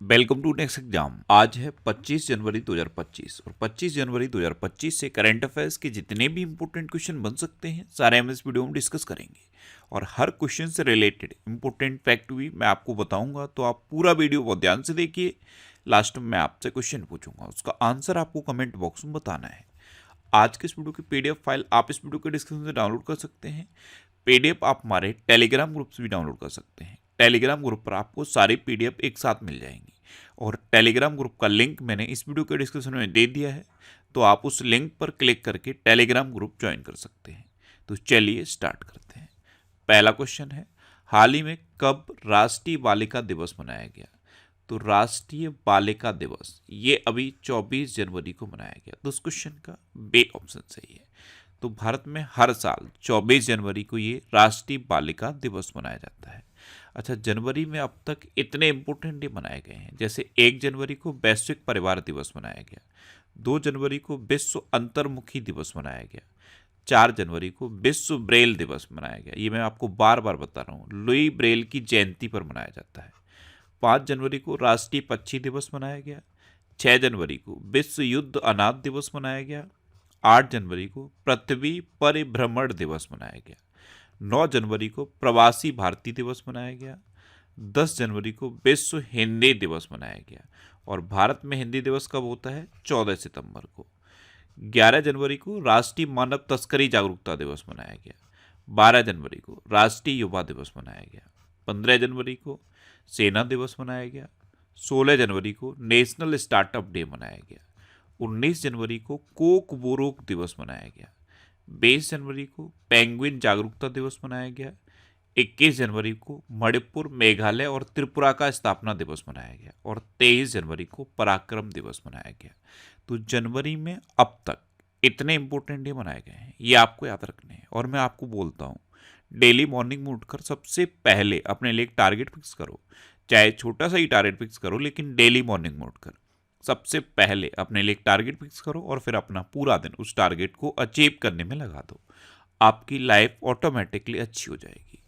Welcome to next exam. आज है 25 जनवरी 2025 और 25 जनवरी 2025 से करंट अफेयर्स के जितने भी इंपॉर्टेंट क्वेश्चन बन सकते हैं सारे हम इस वीडियो में डिस्कस करेंगे और हर क्वेश्चन से रिलेटेड इंपॉर्टेंट फैक्ट भी मैं आपको बताऊंगा। तो आप पूरा वीडियो बहुत ध्यान से देखिए। लास्ट में मैं आपसे क्वेश्चन पूछूंगा, उसका आंसर आपको कमेंट बॉक्स में बताना है। आज के इस वीडियो की पीडीएफ फाइल आप इस वीडियो के डिस्क्रिप्शन से डाउनलोड कर सकते हैं। पीडीएफ आप हमारे टेलीग्राम ग्रुप से भी डाउनलोड कर सकते हैं। टेलीग्राम ग्रुप पर आपको सारी पीडीएफ एक साथ मिल जाएंगी और टेलीग्राम ग्रुप का लिंक मैंने इस वीडियो के डिस्क्रिप्शन में दे दिया है, तो आप उस लिंक पर क्लिक करके टेलीग्राम ग्रुप ज्वाइन कर सकते हैं। तो चलिए स्टार्ट करते हैं। पहला क्वेश्चन है, हाल ही में कब राष्ट्रीय बालिका दिवस मनाया गया? तो राष्ट्रीय बालिका दिवस ये अभी 24 जनवरी को मनाया गया। तो उस क्वेश्चन का बी ऑप्शन सही है। तो भारत में हर साल 24 जनवरी को ये राष्ट्रीय बालिका दिवस मनाया जाता है। अच्छा, जनवरी में अब तक इतने इंपॉर्टेंट डे मनाए गए हैं, जैसे 1 जनवरी को वैश्विक परिवार दिवस मनाया गया, 2 जनवरी को विश्व अंतर्मुखी दिवस मनाया गया, 4 जनवरी को विश्व ब्रेल दिवस मनाया गया। ये मैं आपको बार बार बता रहा हूँ, लुई ब्रेल की जयंती पर मनाया जाता है। 5 जनवरी को राष्ट्रीय पक्षी दिवस मनाया गया, 6 जनवरी को विश्व युद्ध अनाथ दिवस मनाया गया, 8 जनवरी को पृथ्वी परिभ्रमण दिवस मनाया गया, 9 जनवरी को प्रवासी भारतीय दिवस मनाया गया, 10 जनवरी को विश्व हिंदी दिवस मनाया गया। और भारत में हिंदी दिवस कब होता है? 14 सितंबर को। 11 जनवरी को राष्ट्रीय मानव तस्करी जागरूकता दिवस मनाया गया, 12 जनवरी को राष्ट्रीय युवा दिवस मनाया गया, 15 जनवरी को सेना दिवस मनाया गया, 16 जनवरी को नेशनल स्टार्टअप डे मनाया गया, 19 जनवरी को कोक बोरोक दिवस मनाया गया, 20 जनवरी को पेंगुइन जागरूकता दिवस मनाया गया, 21 जनवरी को मणिपुर, मेघालय और त्रिपुरा का स्थापना दिवस मनाया गया और 23 जनवरी को पराक्रम दिवस मनाया गया। तो जनवरी में अब तक इतने इंपॉर्टेंट डे मनाए गए हैं, ये आपको याद रखने हैं। और मैं आपको बोलता हूँ, डेली मॉर्निंग में उठकर सबसे पहले अपने लिए एक टारगेट फिक्स करो, चाहे छोटा सा ही टारगेट फिक्स करो, लेकिन डेली मॉर्निंग में उठकर सबसे पहले अपने लिए एक टारगेट फिक्स करो और फिर अपना पूरा दिन उस टारगेट को अचीव करने में लगा दो। आपकी लाइफ ऑटोमेटिकली अच्छी हो जाएगी।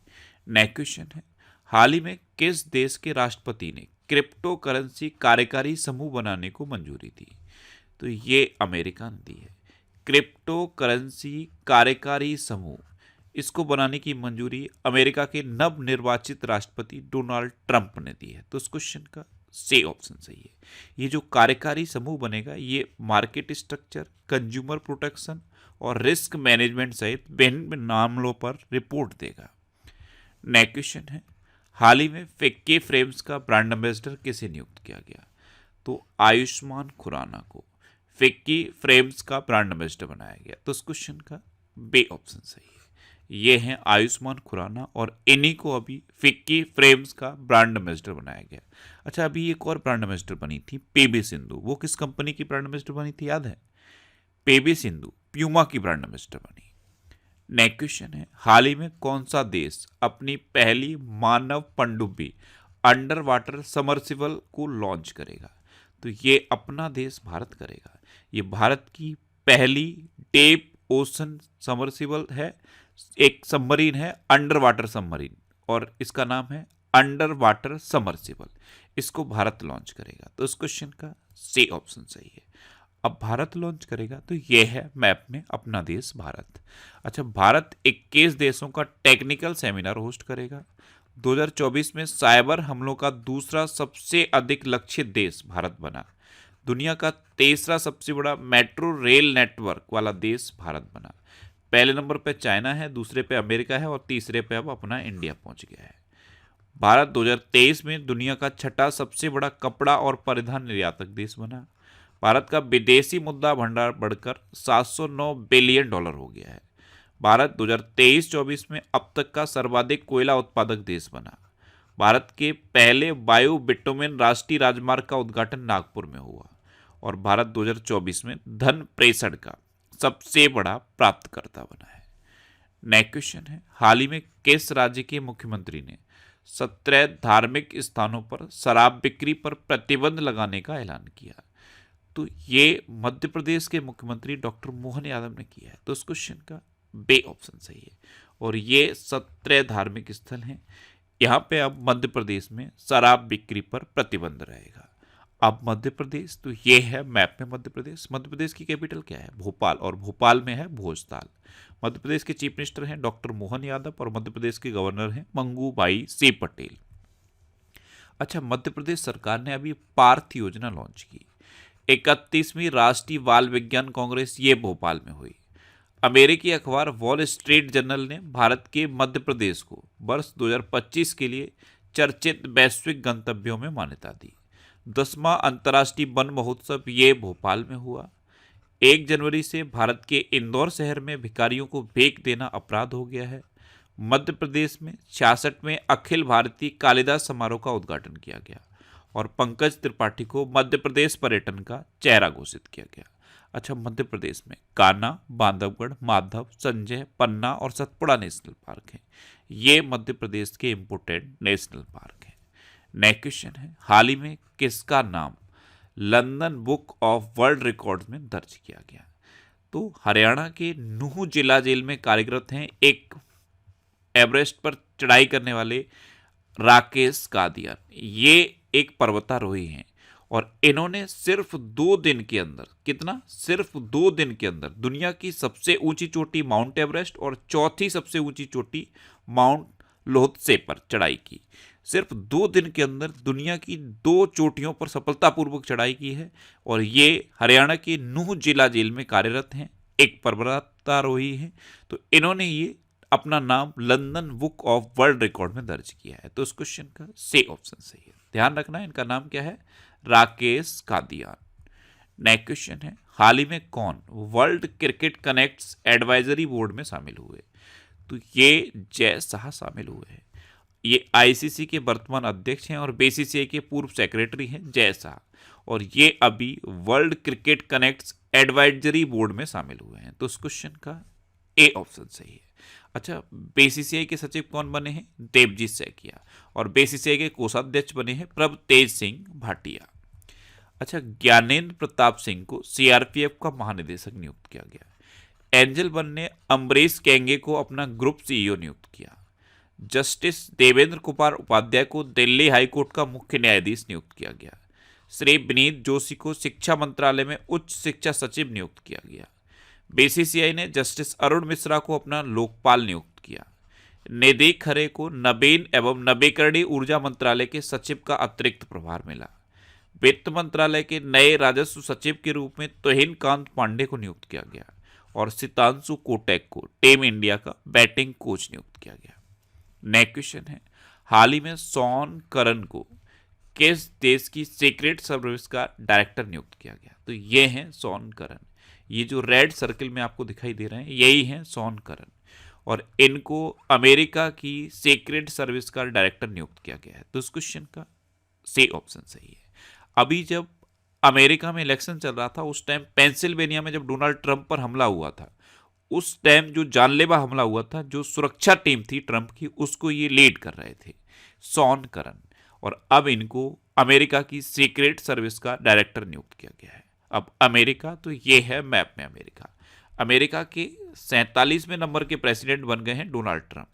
नेक्स्ट क्वेश्चन है, हाल ही में किस देश के राष्ट्रपति ने क्रिप्टो करेंसी कार्यकारी समूह बनाने को मंजूरी दी? तो ये अमेरिका ने दी है। क्रिप्टो करेंसी कार्यकारी समूह, इसको बनाने की मंजूरी अमेरिका के नव निर्वाचित राष्ट्रपति डोनाल्ड ट्रंप ने दी है। तो इस क्वेश्चन का सी ऑप्शन सही है। ये जो कार्यकारी समूह बनेगा ये मार्केट स्ट्रक्चर, कंज्यूमर प्रोटेक्शन और रिस्क मैनेजमेंट सहित विभिन्न मामलों पर रिपोर्ट देगा। नेक्स्ट क्वेश्चन है, हाल ही में फिक्की फ्रेम्स का ब्रांड एम्बेसडर किसे नियुक्त किया गया? तो आयुष्मान खुराना को फिक्की फ्रेम्स का ब्रांड एम्बेसडर बनाया गया। तो इस क्वेश्चन का बी ऑप्शन सही है। ये हैं आयुष्मान खुराना और इन्हीं को अभी फिक्की फ्रेम्स का ब्रांड एम्बेसडर बनाया गया। अच्छा, अभी एक और ब्रांड एम्बेसडर बनी थी पीवी सिंधु। वो किस कंपनी की ब्रांड एम्बेसडर बनी थी, याद है? पीवी सिंधु प्यूमा की ब्रांड एम्बेसडर बनी। नेक्स्ट क्वेश्चन है, हाल ही में कौन सा देश अपनी पहली मानव पनडुब्बी अंडर वाटर समरसिबल को लॉन्च करेगा? तो ये अपना देश भारत करेगा। ये भारत की पहली डीप ओशन समरसिबल है, एक सबमरीन है अंडर वाटर सबमरीन और इसका नाम है अंडर वाटर समरसिबल। इसको भारत लॉन्च करेगा। तो इस क्वेश्चन का सी ऑप्शन सही है। अब भारत लॉन्च करेगा तो यह है मैप में अपना देश भारत। अच्छा, भारत 21 देशों का टेक्निकल सेमिनार होस्ट करेगा। 2024 में साइबर हमलों का दूसरा सबसे अधिक लक्षित देश भारत बना। दुनिया का तीसरा सबसे बड़ा मेट्रो रेल नेटवर्क वाला देश भारत बना। पहले नंबर पे चाइना है, दूसरे पे अमेरिका है और तीसरे पे अब अपना इंडिया पहुंच गया है। भारत 2023 में दुनिया का छठा सबसे बड़ा कपड़ा और परिधान निर्यातक देश बना। भारत का विदेशी मुद्रा भंडार बढ़कर $709 बिलियन हो गया है। भारत 2023-24 में अब तक का सर्वाधिक कोयला उत्पादक देश बना। भारत के पहले बायो बिटुमेन राष्ट्रीय राजमार्ग का उद्घाटन नागपुर में हुआ और भारत 2024 में धन प्रेषण का सबसे बड़ा प्राप्तकर्ता बना है। नेक्स्ट क्वेश्चन है, हाल ही में किस राज्य के मुख्यमंत्री ने 17 धार्मिक स्थानों पर शराब बिक्री पर प्रतिबंध लगाने का ऐलान किया? तो ये मध्य प्रदेश के मुख्यमंत्री डॉक्टर मोहन यादव ने किया है। तो इस क्वेश्चन का बी ऑप्शन सही है और ये 17 धार्मिक स्थल हैं। यहाँ पे अब मध्य प्रदेश में शराब बिक्री पर प्रतिबंध रहेगा। अब मध्य प्रदेश, तो ये है मैप में मध्य प्रदेश। मध्य प्रदेश की कैपिटल क्या है? भोपाल, और भोपाल में है भोजताल। मध्य प्रदेश के चीफ मिनिस्टर हैं डॉक्टर मोहन यादव, और मध्य प्रदेश के गवर्नर हैं मंगू भाई सी पटेल। अच्छा, मध्य प्रदेश सरकार ने अभी पार्थ योजना लॉन्च की। 31वीं राष्ट्रीय बाल विज्ञान कांग्रेस ये भोपाल में हुई। अमेरिकी अखबार वॉल स्ट्रीट जर्नल ने भारत के मध्य प्रदेश को वर्ष 2025 के लिए चर्चित वैश्विक गंतव्यों में मान्यता दी। 10वां अंतर्राष्ट्रीय वन महोत्सव ये भोपाल में हुआ। 1 जनवरी से भारत के इंदौर शहर में भिखारियों को भेंट देना अपराध हो गया है। मध्य प्रदेश में 66वें अखिल भारतीय कालिदास समारोह का उद्घाटन किया गया, और पंकज त्रिपाठी को मध्य प्रदेश पर्यटन का चेहरा घोषित किया गया। अच्छा, मध्य प्रदेश में कान्हा, बांधवगढ़, माधव, संजय, पन्ना और सतपुड़ा नेशनल पार्क हैं। ये मध्य प्रदेश के इम्पोर्टेंट नेशनल पार्क हैं। नेक्स्ट क्वेश्चन है, हाल ही में किसका नाम London book of world records में दर्ज किया गया? तो हरियाणा के नूह जिला जेल में कार्यरत हैं एक एवरेस्ट पर चढ़ाई करने वाले राकेश कादियान। ये एक पर्वतारोही हैं, और इन्होंने सिर्फ 2 दिन के अंदर, कितना, सिर्फ 2 दिन के अंदर दुनिया की सबसे ऊंची चोटी माउंट एवरेस्ट और चौथी सबसे ऊंची चोटी माउंट लोत्से पर चढ़ाई की। सिर्फ 2 दिन के अंदर दुनिया की 2 चोटियों पर सफलतापूर्वक चढ़ाई की है, और ये हरियाणा के नूह जिला जेल में कार्यरत हैं, एक पर्वतारोही हैं। तो इन्होंने ये अपना नाम London book of world record में दर्ज किया है। तो इस क्वेश्चन का सी ऑप्शन सही है। ध्यान रखना है, इनका नाम क्या है? राकेश कादियान। नेक्स्ट क्वेश्चन है, हाल ही में कौन world cricket connects advisory board में शामिल हुए? तो ये जय शाह शामिल हुए हैं। ये आईसीसी के वर्तमान अध्यक्ष हैं और बीसीसीआई के पूर्व सेक्रेटरी हैं जय शाह, और ये अभी world cricket connects advisory board में शामिल हुए हैं। तो इस क्वेश्चन का ए ऑप्शन सही है। अच्छा, बीसीसीआई के सचिव कौन बने हैं? देवजीत सैकिया, और बीसीसीआई के कोषाध्यक्ष बने हैं प्रभतेज सिंह भाटिया। अच्छा, ज्ञानेंद्र प्रताप सिंह को सीआरपीएफ का महानिदेशक नियुक्त किया गया। एंजल वन ने अमरीश केंगे को अपना ग्रुप सीईओ नियुक्त किया। जस्टिस देवेंद्र कुमार उपाध्याय को दिल्ली हाईकोर्ट का मुख्य न्यायाधीश नियुक्त किया गया। श्री विनीत जोशी को शिक्षा मंत्रालय में उच्च शिक्षा सचिव नियुक्त किया गया। बीसीसीआई ने जस्टिस अरुण मिश्रा को अपना लोकपाल नियुक्त किया। निधि खरे को नवीन एवं नवीकरणीय ऊर्जा मंत्रालय के सचिव का अतिरिक्त प्रभार मिला। वित्त मंत्रालय के नए राजस्व सचिव के रूप में तुहिन कांत पांडे को नियुक्त किया गया, और सितांशु कोटेक को टीम इंडिया का बैटिंग कोच नियुक्त किया गया। नेक्स्ट क्वेश्चन है, हाल ही में शॉन करन को किस देश की सीक्रेट सर्विस का डायरेक्टर नियुक्त किया गया? तो ये हैं शॉन करन। ये जो रेड सर्कल में आपको दिखाई दे रहे हैं, यही हैं शॉन करन, और इनको अमेरिका की सीक्रेट सर्विस का डायरेक्टर नियुक्त किया गया है। तो इस क्वेश्चन का सी ऑप्शन सही है। अभी जब अमेरिका में इलेक्शन चल रहा था, उस टाइम पेंसिल्वेनिया में जब डोनाल्ड ट्रंप पर हमला हुआ था, उस टाइम जो जानलेवा हमला हुआ था, जो सुरक्षा टीम थी ट्रंप की, उसको ये लीड कर रहे थे शॉन करन, और अब इनको अमेरिका की सीक्रेट सर्विस का डायरेक्टर नियुक्त किया गया है। अब अमेरिका, तो ये है मैप में अमेरिका। अमेरिका के 47वें नंबर के प्रेसिडेंट बन गए हैं डोनाल्ड ट्रंप,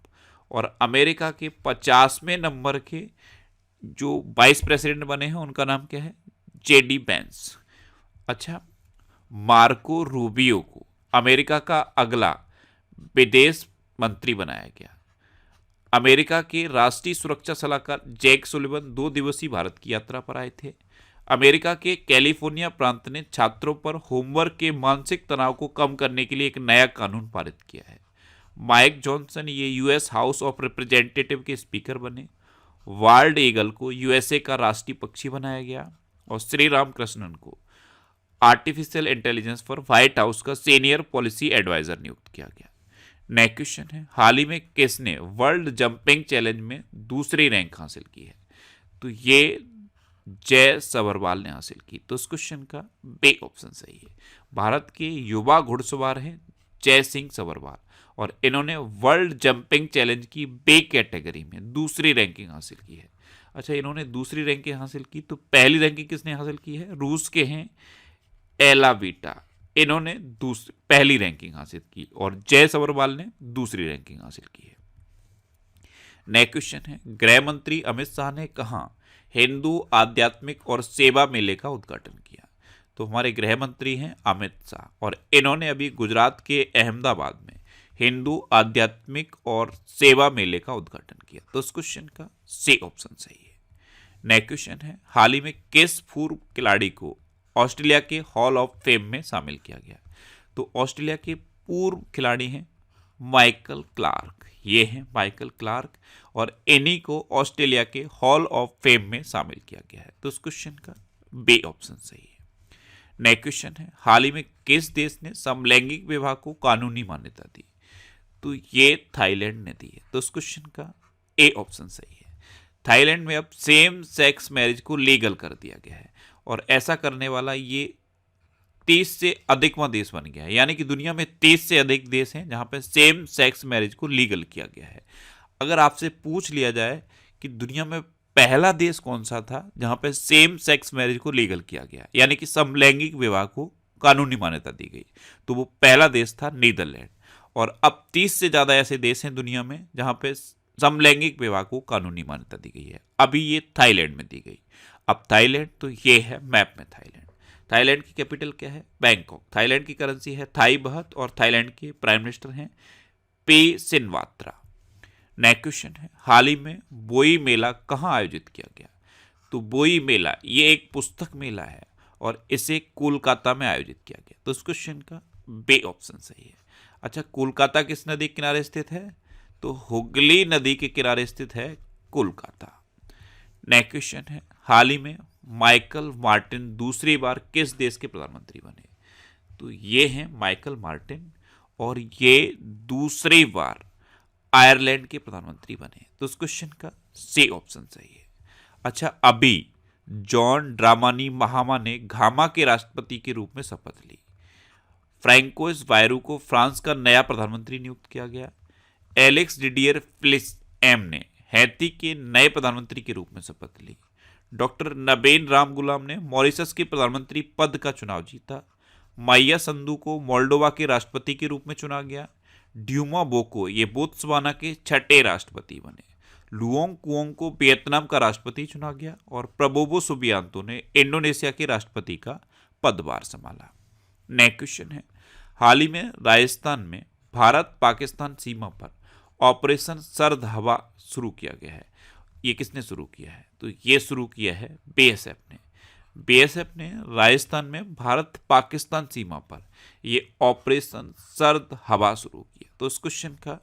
और अमेरिका के 50वें नंबर के जो वाइस प्रेसिडेंट बने हैं उनका नाम क्या है? JD Vance. अच्छा, मार्को रूबियो को अमेरिका का अगला विदेश मंत्री बनाया गया। अमेरिका के राष्ट्रीय सुरक्षा सलाहकार जैक सुलिवन 2 दिवसीय भारत की यात्रा पर आए थे। अमेरिका के कैलिफोर्निया प्रांत ने छात्रों पर होमवर्क के मानसिक तनाव को कम करने के लिए एक नया कानून पारित किया है। माइक जॉनसन ये यूएस हाउस ऑफ रिप्रेजेंटेटिव के स्पीकर बने। वाल्ड ईगल को यूएसए का राष्ट्रीय पक्षी बनाया गया, और श्री राम कृष्णन को artificial intelligence for white house का सीनियर पॉलिसी एडवाइजर नियुक्त किया गया। नेक्स्ट क्वेश्चन है, हाल ही में किसने वर्ल्ड जंपिंग चैलेंज में दूसरी रैंक हासिल की है? तो ये जय सबरवाल ने हासिल की। तो इस क्वेश्चन का बे ऑप्शन सही है। भारत के युवा घुड़सवार हैं जय सिंह सबरवाल, और इन्होंने वर्ल्ड जंपिंग चैलेंज की बे कैटेगरी में दूसरी रैंकिंग हासिल की है। अच्छा, इन्होंने दूसरी रैंकिंग हासिल की, तो पहली रैंकिंग किसने हासिल की है? रूस के हैं एला वीटा, इन्होंने पहली रैंकिंग हासिल की, और जय सबरवाल ने दूसरी रैंकिंग हासिल की है। नया क्वेश्चन है, गृह मंत्री अमित शाह ने कहाँ हिंदू आध्यात्मिक और सेवा मेले का उद्घाटन किया? तो हमारे गृह मंत्री हैं अमित शाह और इन्होंने अभी गुजरात के अहमदाबाद में हिंदू आध्यात्मिक और सेवा मेले का उद्घाटन किया। तो इस क्वेश्चन का सी ऑप्शन सही है। नेक्स्ट क्वेश्चन है, हाल ही में किस पूर्व खिलाड़ी को ऑस्ट्रेलिया के हॉल ऑफ फेम में शामिल किया गया? तो ऑस्ट्रेलिया के पूर्व खिलाड़ी हैं माइकल क्लार्क, ये हैं माइकल क्लार्क और इन्हीं को ऑस्ट्रेलिया के हॉल ऑफ फेम में शामिल किया गया है। तो इस क्वेश्चन का बी ऑप्शन सही है। नेक्स्ट क्वेश्चन है, हाल ही में किस देश ने समलैंगिक विवाह को कानूनी मान्यता दी? तो ये थाईलैंड ने दी है। तो इस क्वेश्चन का ए ऑप्शन सही है। थाईलैंड में अब सेम सेक्स मैरिज को लीगल कर दिया गया है और ऐसा करने वाला ये 30 से अधिकवां देश बन गया है, यानी कि दुनिया में 30 से अधिक देश हैं जहां पे सेम सेक्स मैरिज को लीगल किया गया है। अगर आपसे पूछ लिया जाए कि दुनिया में पहला देश कौन सा था जहां पे सेम सेक्स मैरिज को लीगल किया गया, यानी कि समलैंगिक विवाह को कानूनी मान्यता दी गई, तो वो पहला देश था नीदरलैंड। और अब 30 से ज्यादा ऐसे देश हैं दुनिया में जहां पे समलैंगिक विवाह को कानूनी मान्यता दी गई है। अभी ये थाईलैंड में दी गई। अब थाईलैंड, तो ये है मैप में थाईलैंड। थाईलैंड की कैपिटल क्या है? बैंकॉक। थाईलैंड की करेंसी है थाई बहत और थाईलैंड के प्राइम मिनिस्टर हैं पे सिनवात्रा। नेक्स्ट क्वेश्चन है, हाल ही में बोई मेला कहाँ आयोजित किया गया? तो बोई मेला ये एक पुस्तक मेला है और इसे कोलकाता में आयोजित किया गया। तो इस क्वेश्चन का बी ऑप्शन सही है। अच्छा, कोलकाता किस नदी के किनारे स्थित है? तो हुगली नदी के किनारे स्थित है कोलकाता। नेक्स्ट क्वेश्चन है, हाल ही में माइकल मार्टिन दूसरी बार किस देश के प्रधानमंत्री बने? तो ये हैं माइकल मार्टिन और ये दूसरी बार आयरलैंड के प्रधानमंत्री बने। तो इस क्वेश्चन का सी ऑप्शन सही है। अच्छा, अभी जॉन ड्रामानी महामा ने घामा के राष्ट्रपति के रूप में शपथ ली। फ्रैंकोइस बायरू को फ्रांस का नया प्रधानमंत्री नियुक्त किया गया। एलेक्स डिडियर फिलिस एम ने हैती के नए प्रधानमंत्री के रूप में शपथ ली। डॉक्टर नबेन राम गुलाम ने मॉरिशस के प्रधानमंत्री पद का चुनाव जीता। माइया संधू को मोल्डोवा के राष्ट्रपति के रूप में चुना गया। ड्यूमा बोको ये बोत्सवाना के छठे राष्ट्रपति बने। लुओंग कुओंग को वियतनाम का राष्ट्रपति चुना गया और प्रबोवो सुबियांतो ने इंडोनेशिया के राष्ट्रपति का पदभार संभाला। नेक्स्ट क्वेश्चन है, हाल ही में राजस्थान में भारत पाकिस्तान सीमा पर ऑपरेशन सर्द हवा शुरू किया गया है। ये किसने शुरू किया है? तो ये शुरू किया है बीएसएफ ने। बीएसएफ ने राजस्थान में भारत पाकिस्तान सीमा पर ये ऑपरेशन सर्द हवा शुरू किया। तो इस क्वेश्चन का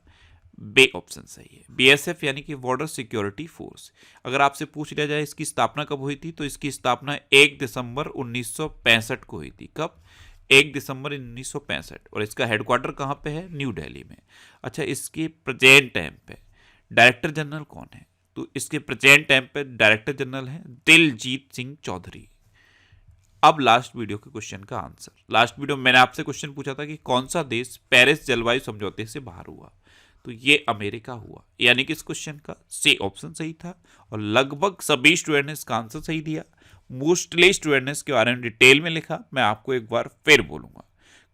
बी ऑप्शन सही है। बीएसएफ यानी कि बॉर्डर सिक्योरिटी फोर्स। अगर आपसे पूछ लिया जाए इसकी स्थापना कब हुई थी, तो इसकी स्थापना 1 दिसंबर 1965 को हुई थी। कब? 1 दिसंबर 1965। और इसका हेडक्वार्टर कहाँ पे है? न्यू दिल्ली में। अच्छा, इसके प्रेजेंट टाइम पे डायरेक्टर जनरल कौन है? तो इसके प्रेजेंट टाइम पे डायरेक्टर जनरल हैं दिलजीत सिंह चौधरी। अब लास्ट वीडियो के क्वेश्चन का आंसर। लास्ट वीडियो में मैंने आपसे क्वेश्चन पूछा था कि कौन सा देश पेरिस जलवायु समझौते से बाहर हुआ, तो ये अमेरिका हुआ। यानी कि इस क्वेश्चन का सी ऑप्शन सही था और लगभग सभी स्टूडेंट ने इसका आंसर सही दिया। मोस्टली स्टूडेंट ने इसके बारे में डिटेल में लिखा। मैं आपको एक बार फिर बोलूंगा,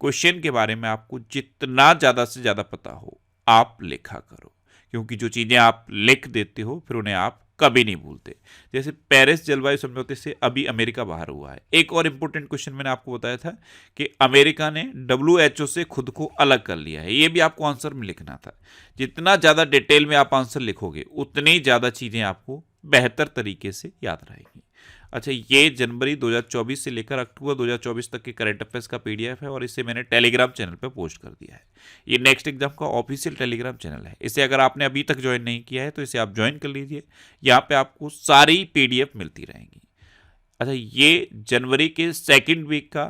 क्वेश्चन के बारे में आपको जितना ज़्यादा से ज़्यादा पता हो आप लिखा करो, क्योंकि जो चीज़ें आप लिख देते हो फिर उन्हें आप कभी नहीं भूलते। जैसे पेरिस जलवायु समझौते से अभी अमेरिका बाहर हुआ है। एक और इम्पोर्टेंट क्वेश्चन मैंने आपको बताया था कि अमेरिका ने WHO से खुद को अलग कर लिया है। ये भी आपको आंसर में लिखना था। जितना ज़्यादा डिटेल में आप आंसर लिखोगे उतनी ज़्यादा चीज़ें आपको बेहतर तरीके से याद रहेगी। अच्छा, ये जनवरी 2024 से लेकर अक्टूबर 2024 तक के करंट अफेयर्स का PDF है और इसे मैंने टेलीग्राम चैनल पे पोस्ट कर दिया है। ये नेक्स्ट एग्जाम का ऑफिशियल टेलीग्राम चैनल है। इसे अगर आपने अभी तक ज्वाइन नहीं किया है तो इसे आप ज्वाइन कर लीजिए। यहाँ पे आपको सारी PDF मिलती रहेंगी। अच्छा, ये जनवरी के 2nd वीक का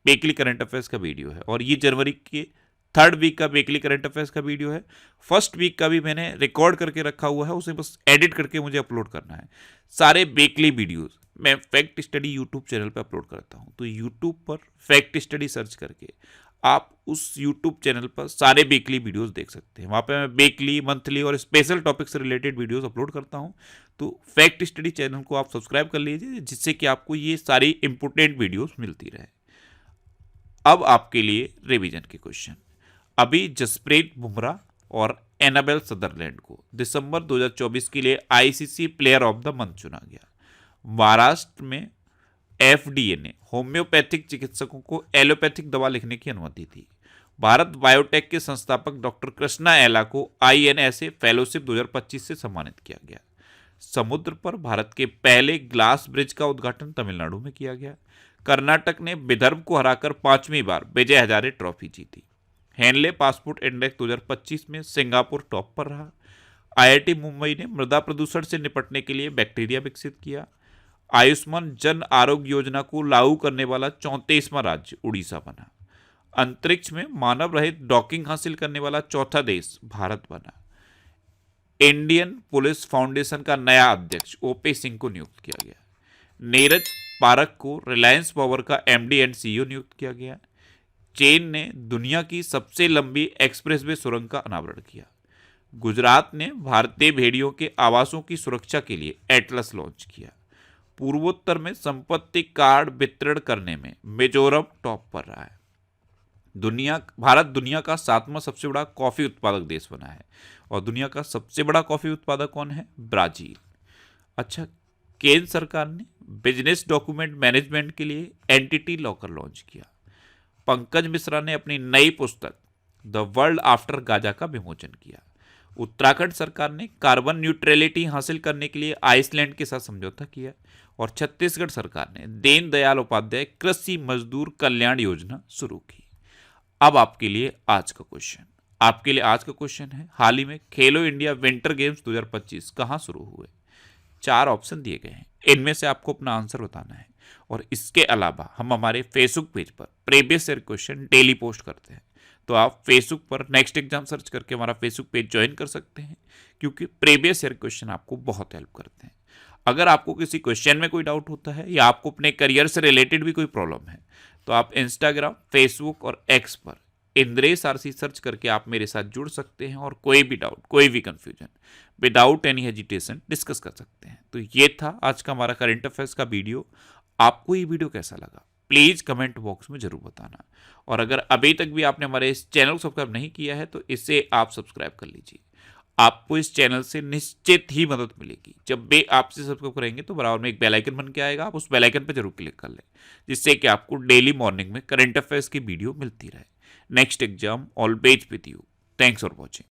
वीकली करंट अफेयर्स का वीडियो है और ये जनवरी के 3rd वीक का वीकली करंट अफेयर्स का वीडियो है। 1st वीक का भी मैंने रिकॉर्ड करके रखा हुआ है, उसे बस एडिट करके मुझे अपलोड करना है। सारे वीकली वीडियोस मैं फैक्ट स्टडी यूट्यूब चैनल पर अपलोड करता हूं, तो यूट्यूब पर फैक्ट स्टडी सर्च करके आप उस यूट्यूब चैनल पर सारे वीकली वीडियोस देख सकते हैं। वहाँ पे मैं वीकली, मंथली और स्पेशल टॉपिक से रिलेटेड वीडियोस अपलोड करता हूँ। तो फैक्ट स्टडी चैनल को आप सब्सक्राइब कर लीजिए, जिससे कि आपको ये सारी इंपॉर्टेंट वीडियोस मिलती रहे। अब आपके लिए रिवीजन के क्वेश्चन। अभी जसप्रीत बुमराह और एनाबेल सदरलैंड को दिसंबर 2024 के लिए ICC player of the month चुना गया। महाराष्ट्र में एफडीए ने होम्योपैथिक चिकित्सकों को एलोपैथिक दवा लिखने की अनुमति दी। भारत बायोटेक के संस्थापक डॉक्टर कृष्णा एला को आईएनएसए फेलोशिप 2025 से सम्मानित किया गया। समुद्र पर भारत के पहले ग्लास ब्रिज का उद्घाटन तमिलनाडु में किया गया। कर्नाटक ने विदर्भ को हराकर 5वीं बार विजय हजारे ट्रॉफी जीती। हेनले पासपोर्ट इंडेक्स 2025 में सिंगापुर टॉप पर रहा। आईआईटी मुंबई ने मृदा प्रदूषण से निपटने के लिए बैक्टीरिया विकसित किया। आयुष्मान जन आरोग्य योजना को लागू करने वाला 34वां राज्य उड़ीसा बना। अंतरिक्ष में मानव रहित डॉकिंग हासिल करने वाला चौथा देश भारत बना। इंडियन पुलिस फाउंडेशन का नया अध्यक्ष ओपी सिंह को नियुक्त किया गया। नीरज पारख को रिलायंस पावर का एमडी एंड सीईओ नियुक्त किया गया। चीन ने दुनिया की सबसे लंबी एक्सप्रेसवे सुरंग का अनावरण किया। गुजरात ने भारतीय भेड़ियों के आवासों की सुरक्षा के लिए एटलस लॉन्च किया। पूर्वोत्तर में संपत्ति कार्ड वितरण करने में मिजोरम टॉप पर रहा है। भारत दुनिया का 7वां सबसे बड़ा कॉफी उत्पादक देश बना है और दुनिया का सबसे बड़ा कॉफी उत्पादक कौन है? ब्राजील। अच्छा, केंद्र सरकार ने बिजनेस डॉक्यूमेंट मैनेजमेंट के लिए एंटिटी लॉकर लॉन्च किया। पंकज मिश्रा ने अपनी नई पुस्तक द वर्ल्ड आफ्टर गाजा का विमोचन किया। उत्तराखंड सरकार ने कार्बन न्यूट्रलिटी हासिल करने के लिए आइसलैंड के साथ समझौता किया और छत्तीसगढ़ सरकार ने दीनदयाल उपाध्याय कृषि मजदूर कल्याण योजना शुरू की। अब आपके लिए आज का क्वेश्चन है, हाल ही में खेलो इंडिया विंटर गेम्स 2025 कहाँ शुरू हुए? 4 ऑप्शन दिए गए हैं, इनमें से आपको अपना आंसर बताना है। और इसके अलावा हम हमारे फेसबुक पेज पर previous year question daily post करते हैं, तो आप फेसबुक पर नेक्स्ट एग्जाम सर्च करके हमारा फेसबुक पेज ज्वाइन कर सकते हैं, क्योंकि प्रीवियस ईयर क्वेश्चन आपको बहुत हेल्प करते हैं। अगर आपको किसी क्वेश्चन में कोई डाउट होता है या आपको अपने करियर से रिलेटेड भी कोई प्रॉब्लम है, तो आप इंस्टाग्राम, फेसबुक और एक्स पर इंद्रेश आरसी सर्च करके आप मेरे साथ जुड़ सकते हैं और कोई भी डाउट, कोई भी confusion without any hesitation discuss कर सकते हैं। तो ये था आज का हमारा करंट अफेयर्स का वीडियो। आपको ये वीडियो कैसा लगा प्लीज़ कमेंट बॉक्स में जरूर बताना। और अगर अभी तक भी आपने हमारे इस चैनल को सब्सक्राइब नहीं किया है तो इसे आप सब्सक्राइब कर लीजिए। आपको इस चैनल से निश्चित ही मदद मिलेगी। जब भी आपसे सब्सक्राइब करेंगे तो बराबर में एक बेल आइकन बन के आएगा, आप उस बेल आइकन पर जरूर क्लिक कर लें, जिससे कि आपको डेली मॉर्निंग में करंट अफेयर्स की वीडियो मिलती रहे। Next exam always with you. Thanks for watching.